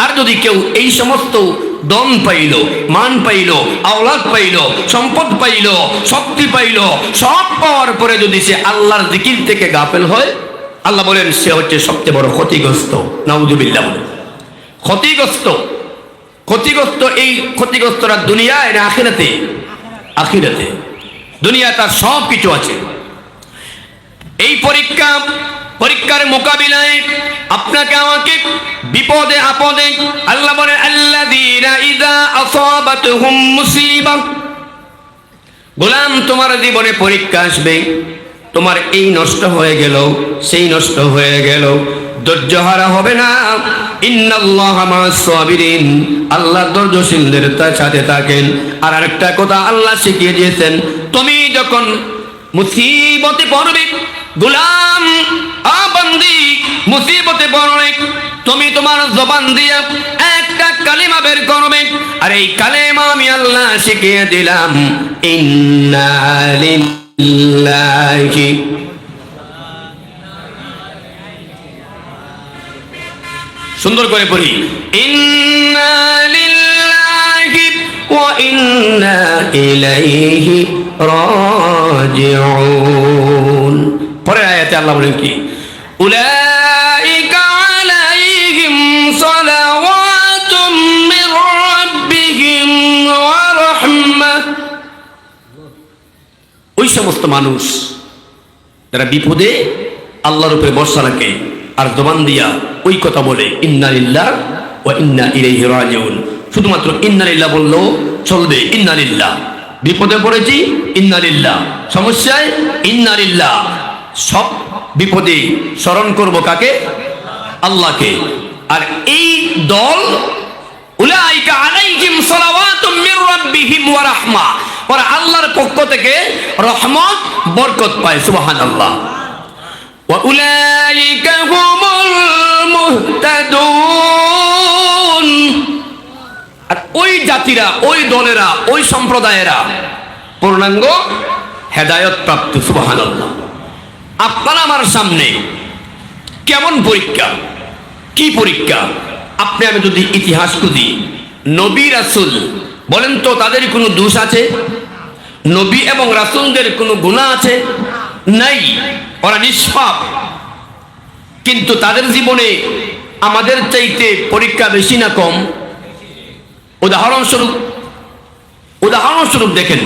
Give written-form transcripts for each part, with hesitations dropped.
আর যদি কেউ এই সমস্ত দম পাইল, মান পাইল, আওলাদ পাইল, সম্পদ পাইল, শক্তি পাইল, সব পাওয়ার পরে যদি সে আল্লাহর জিকির থেকে গাফেল হয়, আল্লাহ বলেন সে হচ্ছে সবচেয়ে বড় ক্ষতিগ্রস্ত। নাউযুবিল্লাহ। ক্ষতিগ্রস্ত এই ক্ষতিগ্রস্তরা দুনিয়ায় না আখিরাতে? আখিরাতে। দুনিয়া তার সব কিছু আছে। এই পরীক্ষার মোকাবিলায় আপনাকে আমাকে বিপদে আপদে আল্লাহ বলে আল্লাযীনা ইযা আসাবাতুহুম মুসিবা, গোলাম তোমার জীবনে পরীক্ষা আসবে, তোমার এই নষ্ট হয়ে গেল, সেই নষ্ট হয়ে গেল, ধৈর্যহারা হবে না। ইন্নাল্লাহা মা'আস সাবিরিন, আল্লাহ ধৈর্যশীলদের সাথে থাকেন। আর আরেকটা কথা আল্লাহ শিখিয়ে দিয়েছেন, তুমি যখন মুসিবতে পড়বে, গোলাম বান্দি মুসিবতে পড়বে, তুমি তোমার জবান দিয়ে একটা কালিমা বের করবে, আর এই কালিমা আমি আল্লাহ শিখিয়ে দিলাম, ইন্না লিল্লাহি, সুন্দর করে পড়ি, ইন্না লিল্লাহি ওয়া ইন্না ইলাইহি রাজিউন। পরের আয়াতে আল্লাহ বলেন কি, উলাইকা আলাইহিম সালাওয়াতুম মির রাব্বিহিম ওয়া রাহমাহ। ওই সমস্ত মানুষ যারা বিপদে আল্লাহর উপরে ভরসা রাখে আর জবান দিয়া ওই কথা বলে, ইন্না লিল্লাহ ওয়া ইন্না ইলাইহি রাজিউন। শুধুমাত্র ইন্না লিল্লাহ বললেও চলবে, ইন্না লিল্লাহ। বিপদে পড়েছি, ইন্না লিল্লাহ। সমস্যায়, ইন্না লিল্লাহ। সব বিপদে স্মরণ করব কাকে? আল্লাহকে। আর এই দল উলাইকা আলাইহিম সালাওয়াতুম মির রাব্বিহিম ওয়া রাহমাহ, ওরা আল্লাহর পক্ষ থেকে রহমত বরকত পায়। সুবহানাল্লাহ। ওয়া উলাইকা হুমুল মুহতাদুন। আর ওই জাতিরা, ওই দলেরা, ওই সম্প্রদায়েরা পূর্ণাঙ্গ হেদায়েত প্রাপ্ত। সুবহানাল্লাহ। আপনার আমার সামনে কেমন পরীক্ষা, কি পরীক্ষা? আপনি আমি যদি ইতিহাস খুঁজি, নবী রাসূল বলেন তো তাদের কোনো দোষ আছে? নবী এবং রাসূলদের কোনো গুনাহ আছে? নাই, ওরা নিষ্পাপ। কিন্তু তাদের জীবনে আমাদের চাইতে পরীক্ষা বেশি না কম? উদাহরণস্বরূপ দেখেন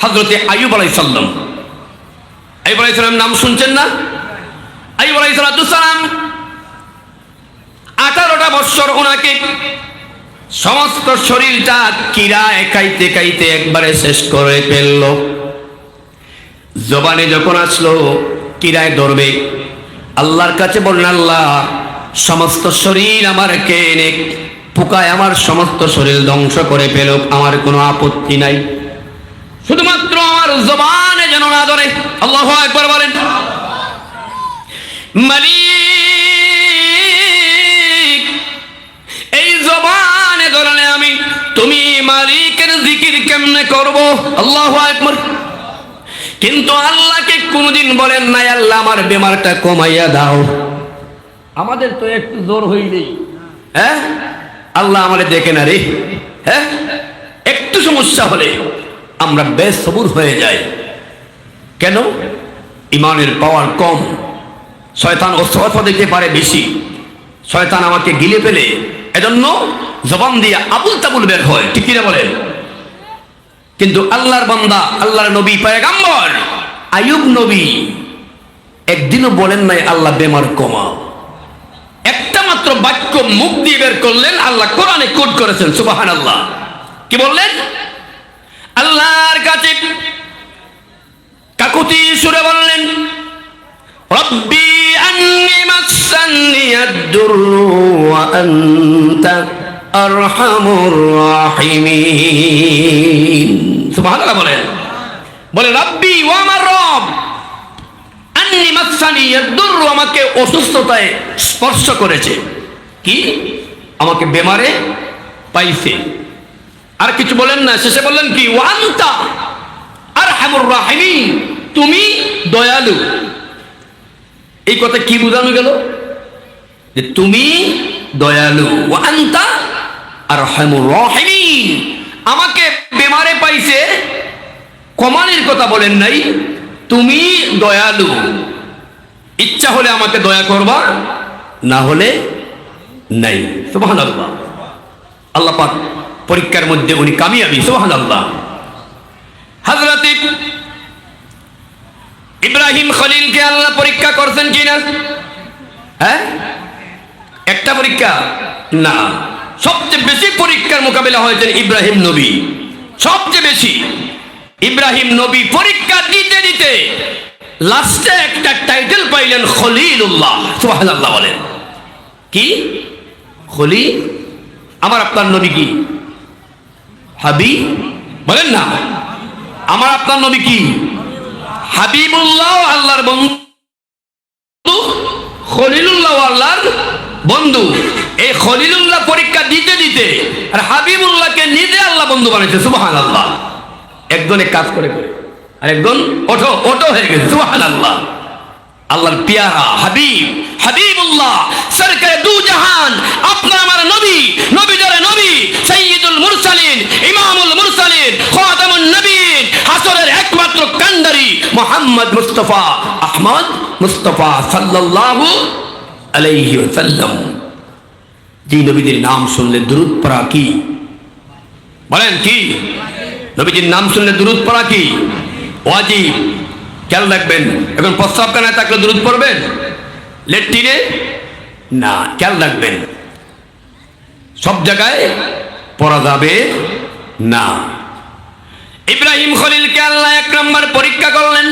হযরতে আইয়ুব আলাইহিস সালাম। আইয়ুব আলাইহিস সালামের নাম শুনছেন না? আইয়ুব আলাইহিস সালাম 18টা বছর ওনাকে সমস্ত শরীরটা কিরায় খাইতে খাইতে একবারে শেষ করে ফেলল। জবানে যখন আসলো কিরায় ধরবে, আল্লাহর কাছে বললেন, আল্লাহ সমস্ত শরীর আমার কেনে পোকায় আমার সমস্ত শরীর ধ্বংস করে ফেলুক, আমার কোনো আপত্তি নাই, শুধুমাত্র আমার জবানে যেন না ধরে। আল্লাহু আকবার বলেন। মালিক, এই জবানে ধরলে আমি তুমি মালিকের জিকির কেমনে করব? আল্লাহু আকবার। কিন্তু আল্লাহকে কোনদিন বলেন নাই, আল্লাহ আমার বেমারটা কমাইয়া দাও। আমাদের তো একটু জোর হইলেই, হ্যাঁ আল্লাহ আমাদের দেখে না রে, হ্যাঁ একটু সমস্যা হলে আমরা বেসবুর হয়ে যাই। কেন? ইমানের পাওয়ার কম। শয়তান অস্ত্র দেখতে পারে বেশি, শয়তান আমাকে গিলে ফেলে, এজন্য জবান দিয়ে আবুল তাবুল বের হয়, ঠিক কিনা বলেন? কিন্তু আল্লাহর বান্দা, আল্লাহর নবী পয়গম্বর আইয়ুব নবী একদিনও বলেন নাই আল্লাহ বেমার কমাও। একটা মাত্র বাক্য মুখ দিয়ে বের করলেন, আল্লাহ কোরআনে কোট করেছেন। সুবহানাল্লাহ। কি বললেন? আল্লাহর কাছে কাকুতি সুরে বললেন, রব্বি আন্নী মাসান্নি আদ-দুররু ওয়া আনতা আরহামুর রাহিমিন। সুবহানাল্লাহ বলেন। বলে রব্বি, ও আমার রব, আন্নী মাসান্নি আদ-দুররু, আমাকে অসুস্থতায় স্পর্শ করেছে। কি? আমাকে বেমারে পাইছে। আর কিছু বলেন না, শেষে বললেন কি? ওয়া আনতা আরহামুর রাহিমিন, তুমি দয়ালু। এই কথা কি বোঝানো গেল? যে তুমি দয়ালু, ওয়া আনতা আরহামুর রাহিমিন। আমাকে বেমারে পাইছে কমানির কথা বলেন নাই, তুমি দয়ালু, ইচ্ছা হলে আমাকে দয়া করবা, না হলে নাই। সুবহানাল্লাহ। আল্লাহ পাক পরীক্ষার মধ্যে উনি কামিয়াবি। সুবহানাল্লাহ। হযরত ইব্রাহিম খলিলকে আল্লাহ পরীক্ষা করছেন কিনা? হ্যাঁ, একটা পরীক্ষা না, সবচেয়ে বেশি পরীক্ষার মোকাবেলা হয়েছেন ইব্রাহিম নবী। সবচেয়ে বেশি ইব্রাহিম নবী পরীক্ষা দিতে দিতে লাস্টে একটা টাইটেল পাইলেন খলিলুল্লাহ। সুবহানাল্লাহ বলেন। কি খলিল? আমার আপনার নবী কি হাবিব? বলেন না, আমার আপনার নবী কি হাবিবুল্লাহ, আল্লাহর বন্ধু। খলিলুল্লাহ আল্লাহর বন্ধু। এই খলিলুল্লাহ পরীক্ষা দিতে দিতে আর হাবিবুল্লাহকে নিজে আল্লাহ বন্ধু বানাইছে। সুবহানাল্লাহ। একজনে কাজ করে করে আর একজন ওঠো ওঠো হয়ে গেছে। সুবহানাল্লাহ। আল্লাহর পিয়ারা হাবিব, হাবিবুল্লাহ, সরকারে দু জাহান, আপনার আমার নবী, নবীদের নবী, সাইয়্যিদুল মুরসালিন, ইমামুল মুরসালিন, খাতামুন নবীন, হাসরের একমাত্র কান্ডারি মুহাম্মদ মুস্তাফা আহমদ মুস্তাফা সাল্লাল্লাহু আলাইহি ওয়াসাল্লাম। যে নবীদের নাম শুনলে দুরূদ পড়া কি? বলেন কি? নবীজির নাম শুনলে দুরূদ পড়া কি ওয়াজিব। খেয়াল রাখবেন, এখন প্রস্রাবখানায় থাকলে দুরূদ পড়বেন, লেট্রিনে না। খেয়াল রাখবেন, সব জায়গায় পড়া যাবে না। ইব্রাহিম খলিলকে আল্লাহ 1 নম্বর পরীক্ষা করলেন।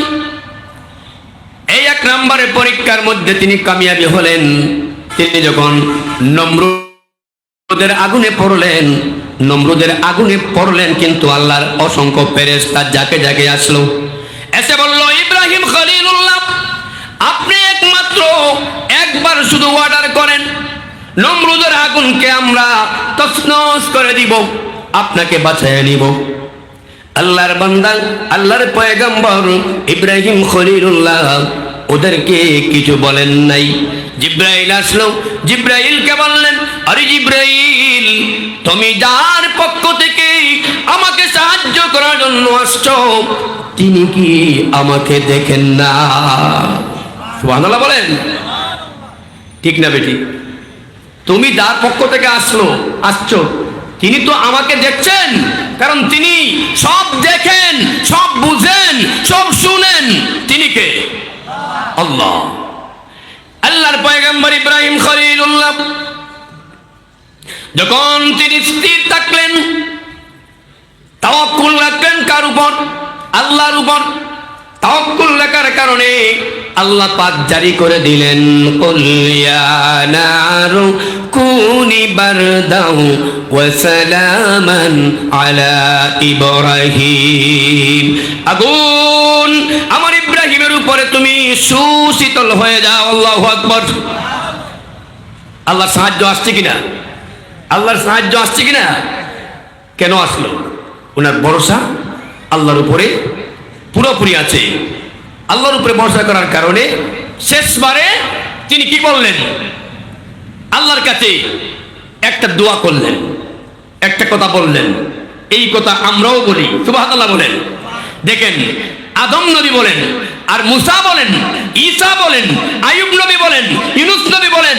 এই 1 নম্বরের পরীক্ষার মধ্যে তিনি কামিয়াবি হলেন। তিনি যখন নমরুদের আগুনে পড়লেন, নমরুদের আগুনে পড়লেন, কিন্তু আল্লাহর অসংখ্য ফেরেশতা জাকে জাকে আসলো, এসে বলল, ইব্রাহিম খলিলুল্লাহ, আপনি একমাত্র একবার শুধু অর্ডার করেন, নমরুদের আগুনকে আমরা তছনছ করে দিব, আপনাকে বাঁচিয়ে নিব। আল্লাহর বান্দা, আল্লাহর পয়গম্বর ইব্রাহিম খলিলুল্লাহ ওদেরকে কিছু বলেন নাই। জিব্রাইল আসলো, জিব্রাইলকে বললেন, আরে জিব্রাইল, তুমি যার পক্ষ থেকে আমাকে সাহায্য করার জন্য আসছো, তিনি কি আমাকে দেখেন না? সুবহানাল্লাহ বলেন। ঠিক না বেটি? তুমি যার পক্ষ থেকে আসছো, তিনি তো আমাকে দেখছেন, কারণ তিনি সব দেখেন, সব বুঝেন, সব শুনেন। তিনি কে? আল্লাহ। আল্লাহর পয়গম্বর ইব্রাহিম খলিলুল্লাহ যখন তিনি স্থির থাকলেন, তাওয়াক্কুল রাখলেন কার উপর? আল্লাহর উপর। তাওয়াক্কুল রাখার কারণে আল্লাহ পাক জারি করে দিলেন, কুল ইয়া নারু কুনি বারদাও ওয়া সালামান আলা ইব্রাহিম। আগুন, আমার ইব্রাহিমের উপরে তুমি সুশীতল হয়ে যাও। আল্লাহু আকবার। আল্লাহর সাহায্য আসছে কিনা? আল্লাহর সাহায্য আসছে কিনা? কেন আসলো? ওনার ভরসা আল্লাহর উপরে পুরোপুরি আছে। আল্লাহর উপরে ভরসা করার কারণে শেষবারে তিনি কি করলেন? আল্লাহর কাছে একটা দোয়া করলেন, একটা কথা বললেন। এই কথা আমরাও বলি। সুবহানাল্লাহ বলেন। দেখেন, আদম নবী বলেন, আর মুসা বলেন, ঈসা বলেন, আইয়ুব নবী বলেন, ইউনূস নবী বলেন,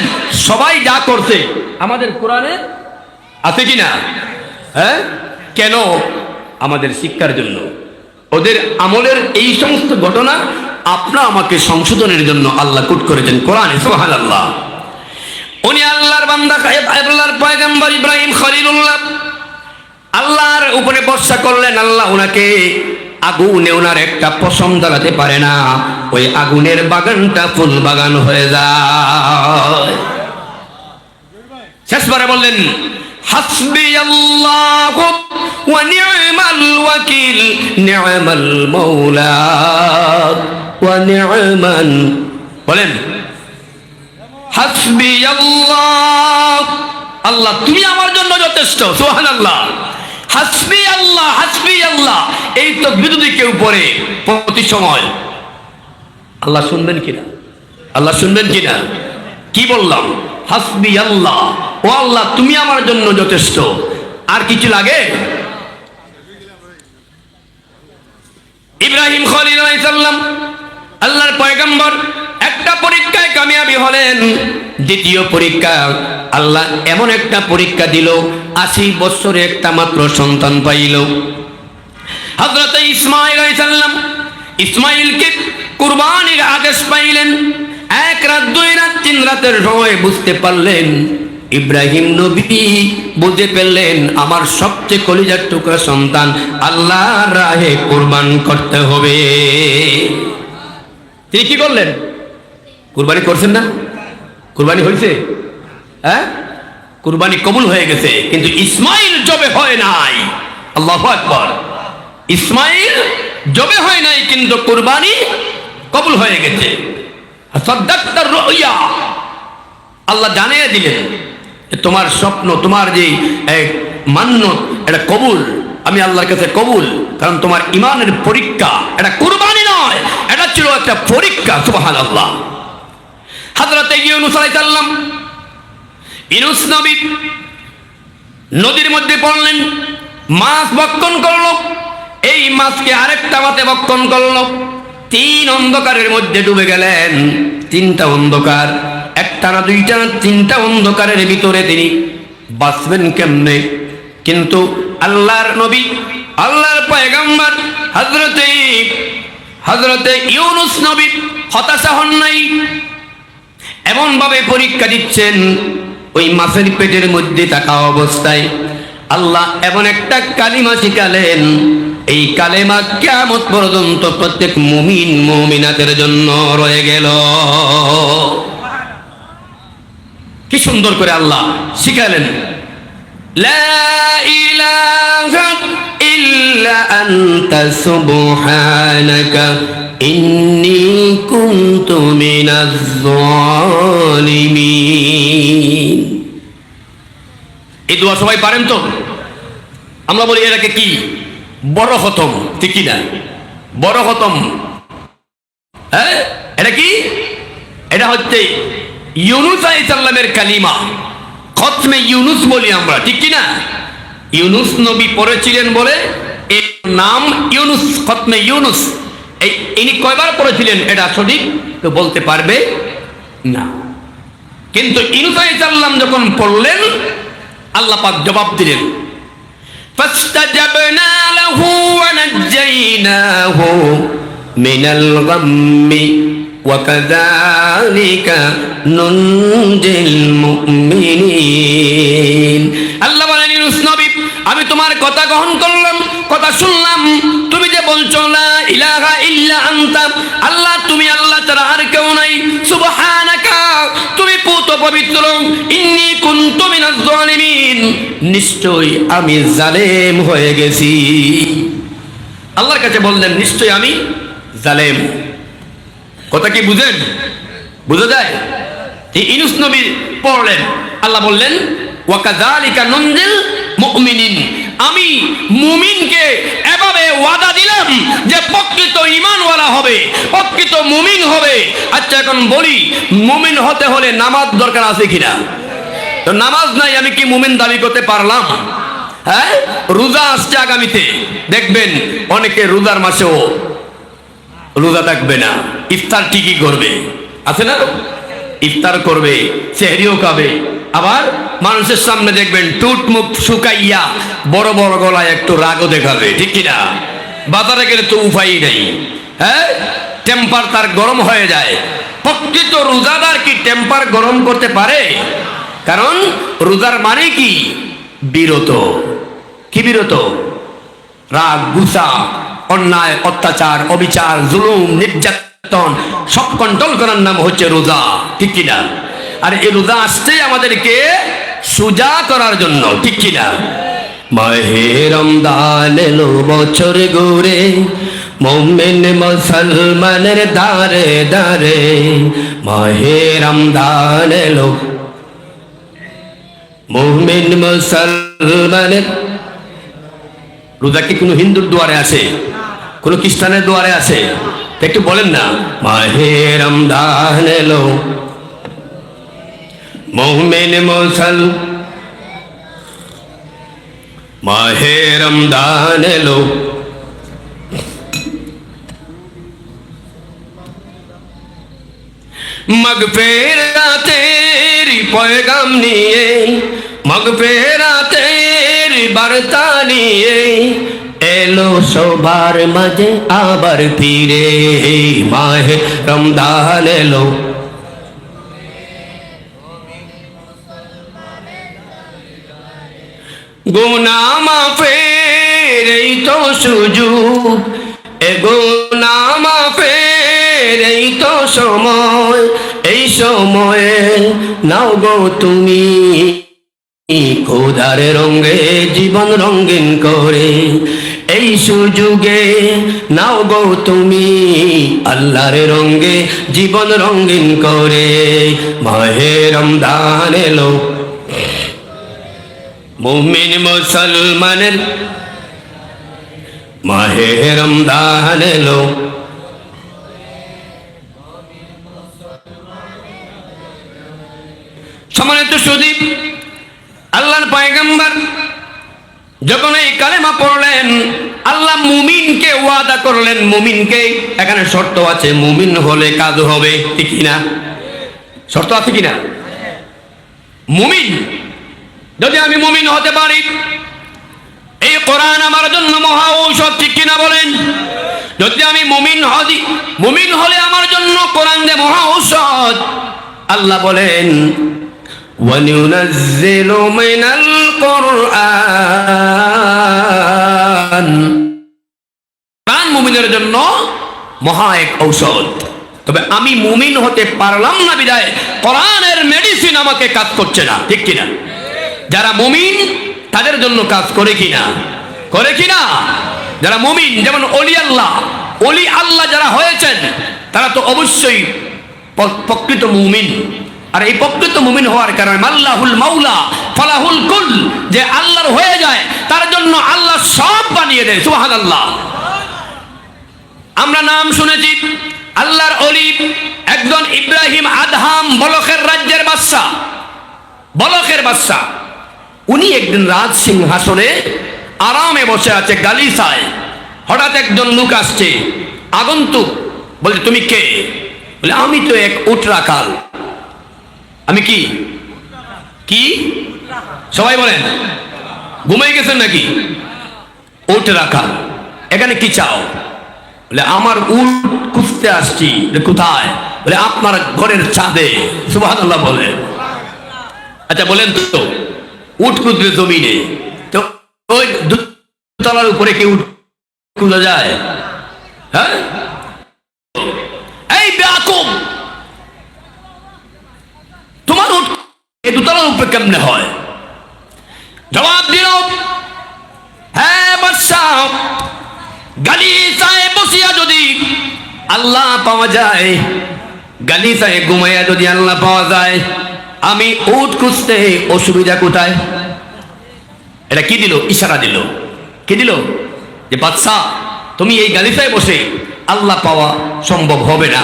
সবাই যা করছে আমাদের কোরআনে আছে কিনা? হ্যাঁ, কেন? আমাদের শিক্ষার জন্য। ওদের আমলের এই সমস্ত ঘটনা আপনা আমাকে সংশোধনের জন্য আল্লাহ কুট করেছেন কোরআনে। সুবহানাল্লাহ। উনি আল্লাহর বান্দা, আল্লাহর পয়গম্বর ইব্রাহিম খলিলুল্লাহ আল্লাহর উপরে ভরসা করলেন। আল্লাহ ওনাকে আগুনে ওনার একটা পশম জ্বালাতে পারে না, ওই আগুনের বাগানটা ফুল বাগান হয়ে যায়। শেষবারে বললেন, হাসবি আল্লাহু ওয়া নি'মাল ওয়াকিল, নি'মাল মাওলা ওয়া নি'মান। বলেন, হাসবি আল্লাহ, আল্লাহ তুমি আমার জন্য যথেষ্ট। সুবহানাল্লাহ। হাসবি আল্লাহ, হাসবি আল্লাহ, এই তো বিরোধী কেউ পড়ে প্রতি সময়। আল্লাহ শুনবেন কিনা? আল্লাহ শুনবেন কিনা? কি বললাম? হাসবি আল্লাহ, ও আল্লাহ তুমি আমার জন্য যথেষ্ট, আর কিছু লাগে? ইব্রাহিম খলিল আলাইহিস সালাম আল্লাহর পয়গম্বর একটা পরীক্ষায় কামিয়াবি হলেন। দ্বিতীয় পরীক্ষা আল্লাহ এমন একটা পরীক্ষা দিল, 80 বছরে একটা মাত্র সন্তান পাইল। হযরত ইসমাঈল আলাইহিস সালাম ইসমাঈলকে কুরবানির আদেশ পাইলেন। 1 রাত 2 রাত 3 রাতের সময় বুঝতে পারলেন, ইব্রাহিম নবী বুঝে ফেললেন আমার সবচেয়ে কলিজার টুকরা সন্তান আল্লাহর রাহে কুরবান করতে হবে। তিনি কি করলেন? কুরবানি করছেন না? কুরবানি হয়েছে? হ্যাঁ, কুরবানি কবুল হয়ে গেছে, কিন্তু ইসমাইল জবে হয় নাই। আল্লাহু আকবার। ইসমাইল জবে হয় নাই, কিন্তু কুরবানি কবুল হয়ে গেছে। সাদ্দাক্তার রুইয়া, আল্লাহ জানিয়ে দিলেন তোমার স্বপ্ন, তোমার যে মান্যত, এটা কবুল, আমি আল্লাহর কাছে কবুল। কারণ তোমার ইমানের পরীক্ষা, এটা কুরবানি নয়, এটা ছিল একটা পরীক্ষা। সুবহানাল্লাহ। হযরত ইউনূস আলাইহিস সালাম, ইউনূস নবী নদীর মধ্যে পড়লেন, মাছ ভক্ষণ করলো, এই মাছকে আরেকটা মাছে ভক্ষণ করলো। 3 অন্ধকারের মধ্যে ডুবে গেলেন। 3টা অন্ধকার, একটা না 2টা না 3টা অন্ধকারের ভিতরে তিনি বাঁচবেন কেমনে? কিন্তু আল্লাহর নবী, আল্লাহর পয়গম্বর হযরতে ইউনূস নবী হতাশা হন নাই। এমন ভাবে পরীক্ষা দিচ্ছেন, ওই মাছের পেটের মধ্যে থাকা অবস্থায় আল্লাহ এমন একটা কালিমা শিখালেন, এই কালেমা কিয়ামত পর্যন্ত প্রত্যেক মুমিন মুমিনাতের জন্য রয়ে গেল। কি সুন্দর করে আল্লাহ শিখালেন, লা ইলাহা ইল্লা আনতা সুবহানাকা ইন্নী কুনতু মিনাজ জালিমিন। এই দোয়া সবাই পারেন তো? আমরা বলি এটাকে কি? বড় খতম, ঠিক কি না? বড় খতম। হ্যাঁ, এটা কি? এটা হচ্ছে ইউনূস আলাইহিস সালামের কালিমা, খতমে ইউনূস বলি আমরা, ঠিক কি না? ইউনূস নবী পড়েছিলেন বলে এর নাম ইউনূস, খতমে ইউনূস। ইনি কয়বার পড়েছিলেন এটা সঠিক তো বলতে পারবে না, কিন্তু ইউনূস আলাইহিস সালাম যখন পড়লেন আল্লাহ পাক জবাব দিলেন, ফাস্তাজাবনা লাহু ওয়া নাজ্জাইনাহু মিনাল গাম্মি ওয়া কাযালিকা নুনজিল মুমিনিন। আল্লাহ বলেন, ইউনূস নবী আমি তোমার কথা গ্রহণ করলাম, কথা শুনলাম, তুমি যে বলছো লা ইলাহা ইল্লা আনতা, আল্লাহ তুমি আল্লাহ ছাড়া আর কেউ নাই, সুবহানাকা তুমি পুত পবিত্র, ইন্নী কুনতু মিনাজ জালিমিন নিশ্চয় আমি জালেম হয়ে গেছি। আল্লাহর কাছে বললেন নিশ্চয় আমি জালেম। কথা কি বুঝেন? বুঝা যায়? ইউনূস নবী পড়লেন, আল্লাহ বললেন ওয়া কাযালিকা নুনজিল মুমিনিন, আমি মুমিনকে এভাবে ওয়াদা দিলাম যে প্রকৃত ঈমানওয়ালা হবে, প্রকৃত মুমিন হবে। আচ্ছা এখন বলি, মুমিন হতে হলে নামাজ দরকার আছে কিনা? তো নামাজ নাই, আমি কি মুমিন দাবি করতে পারলাম? হ্যাঁ, রোজা আসছে আগামীতে, দেখবেন অনেকে রোজার মাসেও রোজা থাকবে না, ইফতার ঠিকই করবে, আছে না? ইফতার করবে, সেহরিও খাবে, আবার মানুষের সামনে দেখবেন টুট মুখ শুকাইয়া বড় বড় গলায় একটু রাগও দেখাবে, ঠিক কিনা? বাজারে গেলে তো উপায় নেই, হ্যাঁ, টেম্পার তার গরম হয়ে যায়। প্রকৃত রোজাদার কি টেম্পার গরম করতে পারে? কারণ রোজার মানে কি? বিরত। কি বিরত? রাগ, গুসা, অন্যায়, অত্যাচার, অবিচার, জুলুম, নির্যাতন সব কন্ট্রোল করার নাম হচ্ছে রোজা, ঠিক কিনা? আর এই রোজা আসছে আমাদেরকে সুজা করার জন্য, ঠিক কিনা? মাহে রমজান এলো বছর ঘুরে, মুমিন মুসলমানের দারে দারে, মাহে রমজান এলো, মুমিন মুসলমানের। রোজা কি কোনো হিন্দুর দুয়ারে আছে? কোন খ্রিস্টানের দুয়ারে আছে? একটু বলেন না, মাহে রমজান এলো, মুমিন মুসল মাহে রমজান এলো, মাগফিরাতের পয়গাম নিয়ে, মাগফিরাতের বার্তা নিয়ে এলো সবার মাঝে আবার ফিরে। মাহে রমজান এলো, গুনাহ মাফের এই তো সুযোগ, এ গুনাহ মাফের এই তো সময়, এই সময়ে নাও গো তুমি খোদার রঙে জীবন রঙিন করে। এই সুযোগে নাও গো তুমি আল্লাহর রঙে জীবন রঙিন করে। মাহে রমজান এলো, মুমিন মুসলমানের মাহে রমজান এলো। সম্মানিত সুদীপ, আল্লাহর পয়গম্বর যখন এই কালেমা পড়লেন, আল্লাহ মুমিনকে ওয়াদা করলেন, মুমিনকে এখানে শর্ত আছে, মুমিন হলে কাজ হবে, ঠিক কিনা? শর্ত আছে কিনা? মুমিন যদি আমি মুমিন হতে পারি, এই কোরআন আমার জন্য মহা ঔষধ, ঠিক কিনা বলেন? যদি আমি মুমিন হলে আমার জন্য কোরআন যে মহা ঔষধ। আল্লাহ বলেন وَنُنَزِّلُ مِنَ الْقُرْآنِ, কোরআন মুমিনের জন্য মহা এক ঔষধ। তবে আমি মুমিন হতে পারলাম না বিদায় কোরআনের মেডিসিন আমাকে কাজ করছে না, ঠিক কিনা? যারা মুমিন তাদের জন্য কাজ করে কিনা? করে কিনা? যারা মুমিন, যেমন ওলি আল্লাহ যারা হয়েছেন তারা তো অবশ্যই প্রকৃত মুমিন। আর এই প্রকৃত মুমিন হওয়ার কারণে আল্লাহুল মাওলা ফালাহুল কুল, যে আল্লাহর হয়ে যায় তার জন্য আল্লাহ সব বানিয়ে দেয়। সুবহানাল্লাহ। আমরা নাম শুনেছি আল্লাহর ওলি একজন ইব্রাহিম আদহাম, বলখের রাজ্যের বাদশা। উনি একদিন রাজ সিংহাসনে আরামে বসে আছে গালিসায়। হঠাৎ একজন লোক আসছে, আগন্তুক, বলে তুমি কে? বলে আমি তো এক উট রাখাল। আমি কি কি সবাই বলেন, ঘুমাই গেছেন নাকি? উট রাখাল। এখানে কি চাও? বলে আমার উট খুঁজতে আসছি। কোথায়? বলে আপনার ঘরের ছাদে। সুবহানাল্লাহ বলে। আচ্ছা বলেন তো, উট খুঁজবে জমিনে, তো ওই দুতলার উপরে কি উট খুঁজা যায়? হ্যাঁ, এই বেয়াকুব, তোমার উট এই দুতলার উপরে কেমনে হয়? জবাব দিল, হ্যাঁ বাদশাহ, গালিচায় বসিয়া যদি আল্লাহ পাওয়া যায়, গালিচায় ঘুমাইয়া যদি আল্লাহ পাওয়া যায়, আমি উট খুঁজতে অসুবিধা কোথায়? এটা কি দিল? ইশারা দিল। কি দিল? যে বাদশাহ তুমি এই গালিচায় বসে আল্লাহ পাওয়া সম্ভব হবে না।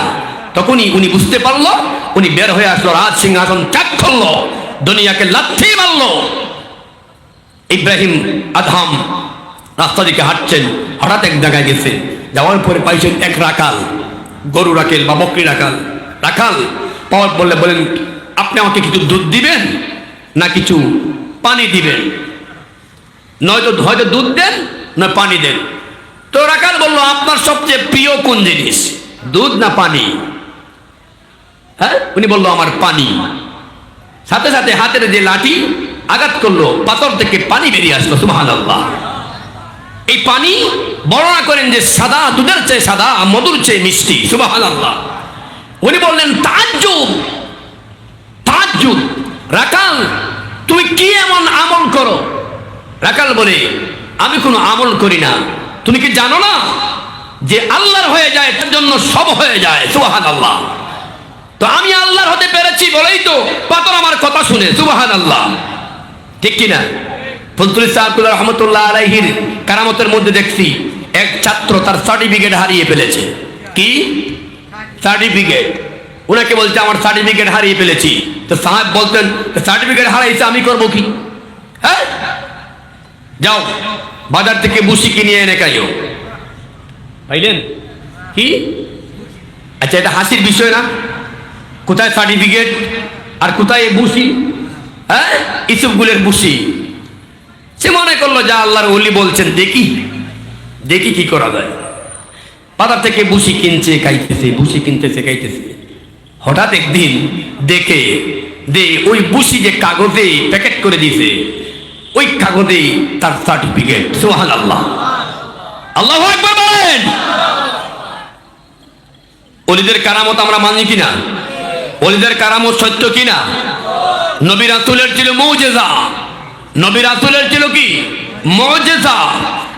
তখনই উনি বুঝতে পারলো, উনি বের হয়ে আসলো, রাজ সিংহাসন ত্যাগ করলো, দুনিয়াকে লাথি মারলো। ইব্রাহিম আদহাম রাস্তা দিকে হাঁটছেন, হঠাৎ এক জায়গায় গেছে, যাওয়ার পরে পাইছেন এক রাখাল, গরু রাখেল বা বকরি রাখাল পাওয়ার বললে, বলেন আপনি আমাকে কিছু দুধ দিবেন না কিছু পানি দিবেন? হয়তো দুধ দেন না পানি দেন। তো রাখাল বলল, আপনার সবচেয়ে প্রিয় কোন জিনিস, দুধ না পানি? হ্যাঁ, উনি বললো আমার পানি। সাথে সাথে হাতের যে লাঠি আঘাত করলো, পাথর থেকে পানি বেরিয়ে আসলো। সুবহানাল্লাহ। এই পানি বর্ণনা করেন যে সাদা, দুধের চেয়ে সাদা, মধুর চেয়ে মিষ্টি। সুবহানাল্লাহ। উনি বললেন তাজ্জুব, রাখাল তুমি কি এমন আমল করো? রাখাল বলে, আমি কোনো আমল করি না। তুমি কি জানো না যে আল্লাহর হয়ে যায় তার জন্য সব হয়ে যায়? সুবহানাল্লাহ। তো আমি আল্লাহর হতে পেরেছি বলেই তো পাথর আমার কথা শুনে। সুবহানাল্লাহ, ঠিক কিনা? ফজলুল ইসলাম রহমতুল্লাহ আলাইহির কারামতের মধ্যে দেখছি এক ছাত্র তার সার্টিফিকেট হারিয়ে ফেলেছে। কি সার্টিফিকেট? ওনাকে বলছে আমার সার্টিফিকেট হারিয়ে ফেলেছি। তো সাহেব বলতেন সার্টিফিকেট হারাইছে আমি করব কি? হ্যাঁ, যাও বাজার থেকে বুসি কিনে এনে খাইও। পাইলেন কি? আচ্ছা, এটা হাসির বিষয় না? কোথায় সার্টিফিকেট আর কোথায় বুসি? হ্যাঁ, ইসুফগুলের বুসি। সে মনে করলো যা আল্লাহর ওলি বলছেন, দেখি দেখি কি করা যায়। বাজার থেকে বুসি কিনছে খাইতেছে, বুসি কিনতেছে খাইতেছে। হঠাৎ একদিন দেখে ওই বুসি যে কাগজে প্যাকেট করে দিয়েছে, ওই কাগজে তার সার্টিফিকেট। সুবহানাল্লাহ, আল্লাহু আকবার বলেন। ওলিদের কারামত আমরা মানি কিনা? ওলিদের কারামত সত্য কিনা? নবী রাসূলের ছিল মুজিজা, নবী রাসূলের ছিল কি? মুজিজা।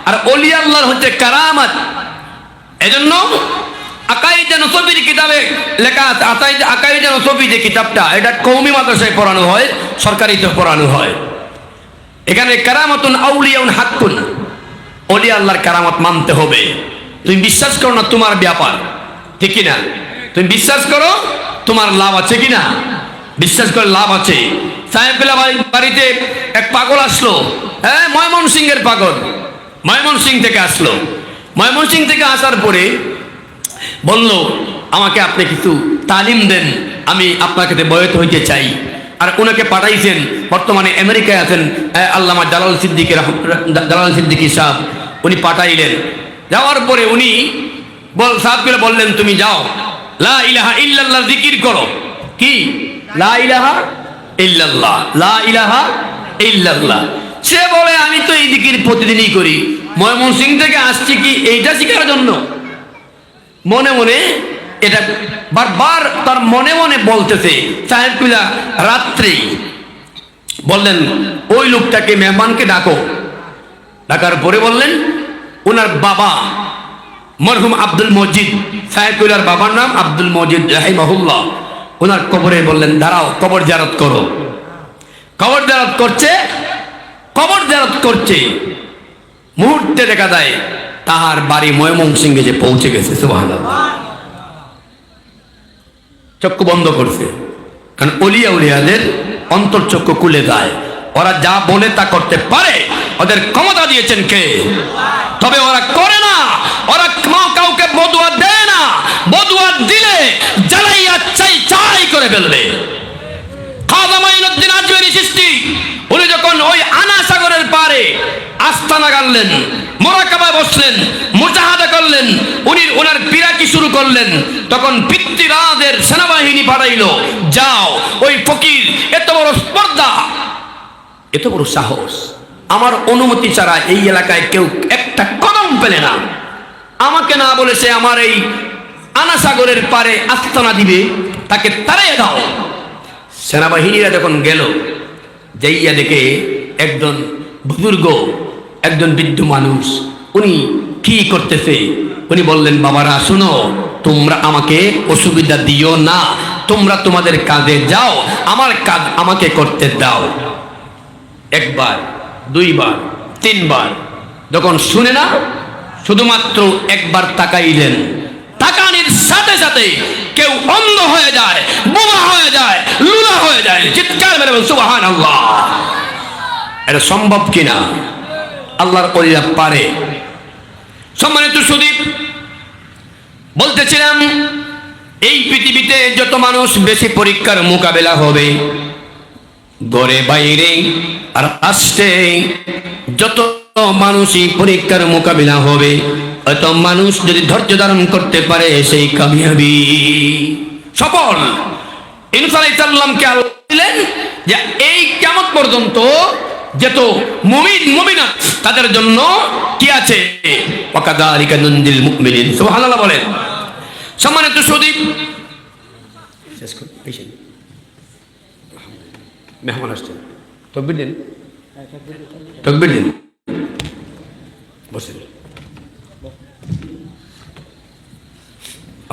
আর ওলি আল্লাহর হচ্ছে কারামত। এজন্য আকাইদে নসবির কিতাবে লেখা আছে, আকাইদে নসবি যে কিতাবটা, এটা কওমি মাদ্রাসায় পড়ানো হয়, সরকারিতে পড়ানো হয়। এখানে কারামাতুন আউলিয়াউন হাক্কুন, ওলি আল্লাহর কারামত মানতে হবে। তুমি বিশ্বাস করো না তোমার ব্যাপার, ঠিক কিনা? তুমি বিশ্বাস করো তোমার লাভ আছে কিনা? বিশ্বাস করে লাভ আছে। সাহেবুল্লাহ বাড়িতে এক পাগল আসলো, হ্যাঁ, ময়মনসিংহের পাগল, ময়মনসিংহ থেকে আসলো। ময়মনসিংহ থেকে আসার পরে বলল আমাকে আপনি কিছু তালিম দেন, আমি আপনার কাছে বয়ত হইতে চাই। আর ওনাকে পাঠাইছেন, বর্তমানে আমেরিকায় আছেন আল্লামা জালাল সিদ্দিকী সাহেব, উনি পাঠাইলেন। যাওয়ার পরে উনি সাহেবকে বললেন তুমি যাও, লা ইলাহা ইল্লাল্লাহ জিকির করো। কি? লা ইলাহা ইল্লাল্লাহ, লা ইলাহা ইল্লাল্লাহ। সে বলে আমি তো এই জিকির প্রতিদিনই করি, ময়মনসিংহ থেকে আসছি কি এইটা শিখার জন্য? মনে মনে এটা বারবার তার মনে মনে বলতেছে। সাহেবুল্লাহ রাত্রে বললেন ওই লোকটাকে, মেহমানকে ডাকো। ডাকার পরে বললেন ওনার বাবা মরহুম আব্দুল মজিদ, সাহেবুল্লাহর বাবার নাম আব্দুল মজিদ রাহিমাহুল্লাহ, ওনার কবরে বললেন দাঁড়াও, কবর জিয়ারত করো। কবর জিয়ারত করছে, কবর জিয়ারত করছে, মুহূর্তে দেখা যায় তাহার বাড়ি ময়মনসিংহে যে পৌঁছে গেছে। সুবহানাল্লাহ, চক্ষু বন্ধ করছে। কারণ ওলিয়া উলিয়াদের অন্তর্চক্ষু খুলে যায়, ওরা যা বলে তা করতে পারে, ওদের ক্ষমতা দিয়েছেন কে? তবে ওরা করে না, ওরা কাউকে বদুয়া দেয় না, বদুয়া দিলে জ্বালাইয়া চাই চাই করে ফেলবে। খাজা মাইনুদ্দিন আজমেরী চিশতি উনি যখন ওই আনা সাগরের পারে আস্তানা গাড়লেন, মোরাকাবায় বসলেন, মুজাহাদা করলেন, উনি ওনার পিরাকি শুরু করলেন, তখন পিতৃরাজের সেনাবাহিনী পাঠাইলো, যাও ওই ফকির, এত বড় স্পর্ধা, এত বড় সাহস, আমার অনুমতি ছাড়া এই এলাকায় কেউ একটা কদম পেলে না, আমাকে না বলে সে আমার এই আনা সাগরের পারে আস্তানা দিবে, তাকে তাড়িয়ে দাও। সেনাবাহিনীরা যখন গেল, যাইয়া দেখে একজন বুজুর্গ, একজন বৃদ্ধ মানুষ, উনি কি করতেছে? উনি বললেন বাবারা শুনো, তোমরা আমাকে অসুবিধা দিও না, তোমরা তোমাদের কাজে যাও, আমার কাজ আমাকে করতে দাও। একবার, দুইবার, তিনবার, যখন শুনে না, শুধুমাত্র একবার তাকাইলেন, তাকানির সাথে সাথে কেউ অন্ধ হয়ে যায়, বোমা হয়ে যায়, লুলা হয়ে যায়। চিৎকার মেরে বল সুবহানাল্লাহ। এটা সম্ভব কিনা? আল্লাহর ওলিরা পারে। সম্মানিত সুদীপ, বলতেছিলাম এই পৃথিবীতে যত মানুষ বেশি পরীক্ষার মোকাবেলা হবে, ঘরে বাইরে আর আসতে যত মানুষই পরীক্ষার মোকাবিলা হবে, এত মানুষ যদি ধৈর্য ধারণ করতে পারে সেই কামিয়াবি সফল। ইনসা আলাইহিস সালামকে আল্লাহ দিলেন যে এই কিয়ামত পর্যন্ত যত মুমিন মুমিনাত তাদের জন্য কি আছে, ওয়াকাযালিকা নুনজিল মুমিনিন। সুবহানাল্লাহ বলেন। সম্মানিত সুদীপ, মেহমান আসছেন, তকবীর দিন, তকবীর দিন, বসেন।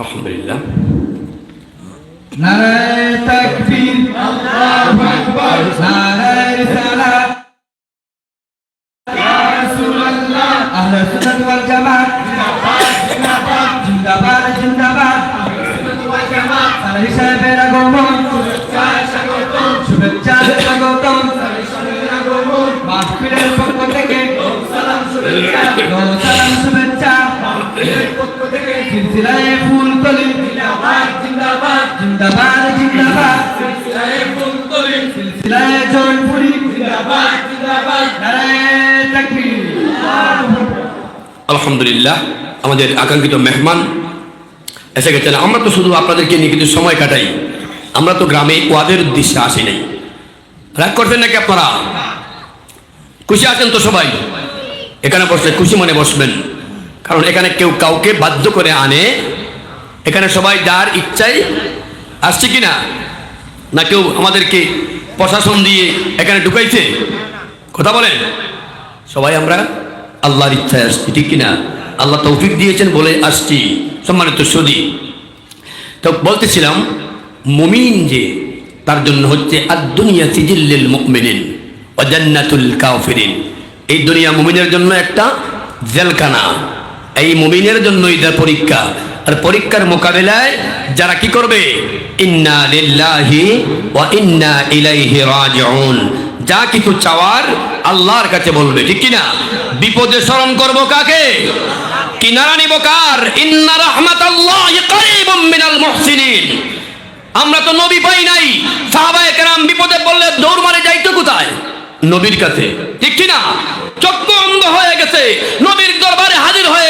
আলহামদুলিল্লাহ। নারায়ে তাকবীর, আল্লাহু আকবার, নারায়ে রিসালাত, ইয়া রাসূলুল্লাহ, আহলে সুন্নাত ওয়াল জামাত জিন্দাবাদ, জিন্দাবাদ, জিন্দাবাদ, আহলে সুন্নাত ওয়াল জামাত, সালাহি সাহেব সিলসিলায়ে ফুলতলি জিন্দাবাদ জিন্দাবাদ জিন্দাবাদ জিন্দাবাদ সিলসিলায়ে ফুলতলি সিলসিলায়ে জৌনপুরি জিন্দাবাদ জিন্দাবাদ নারায়ে তাকবীর আলহামদুলিল্লাহ, আমাদের আকাঙ্ক্ষিত মেহমান এসে গেছেন। আমরা তো শুধু আপনাদেরকে নিয়ে কিছু সময় কাটাই, আমরা তো গ্রামে ওয়াদের উদ্দেশ্যে আসি নাই। রাগ করছেন নাকি আপনারা? খুশি আছেন তো সবাই? এখানে বসলে খুশি মনে বসবেন, কারণ এখানে কেউ কাউকে বাধ্য করে আনে। এখানে সবাই যার ইচ্ছাই আসছে কিনা, না কেউ আমাদেরকে প্রশাসন দিয়ে এখানে ঢুকাইছে? কথা বলেন। সবাই আমরা আল্লাহর ইচ্ছায় আসছি, ঠিক কিনা? আল্লাহ তৌফিক দিয়েছেন বলে আসছি। সম্মানিত সুধী, তো বলতেছিলাম, মুমিন যে তার জন্য হচ্ছে আদ-দুনিয়া সিজিল্লিল মুমিনিন ওয়া জান্নাতুল কাফিরিন। এই দুনিয়া মুমিনের জন্য একটা জেলখানা, এই মুমিনের জন্যই এটা পরীক্ষা। আর পরীক্ষার মোকাবেলায় যারা কি করবে, ইন্না লিল্লাহি ওয়া ইন্না ইলাইহি রাজিউন, যা কিছু চাওয়ার আল্লাহর কাছে বলবে, ঠিক কিনা? বিপদে স্মরণ করব কাকে? কিনারা নিব কার? ইন্না রাহমাতাল্লাহি করিবুম মিনাল মুহসিনিন। আমরা তো নবী পাই নাই, সাহাবায়ে কেরাম বিপদে পড়লে দৌড় মারে যাইতো কোথায়? নবীর কাছে, ঠিক কিনা? চক্ষু অন্ধ হয়ে গেছে, নবীর দরবারে হাজির হয়ে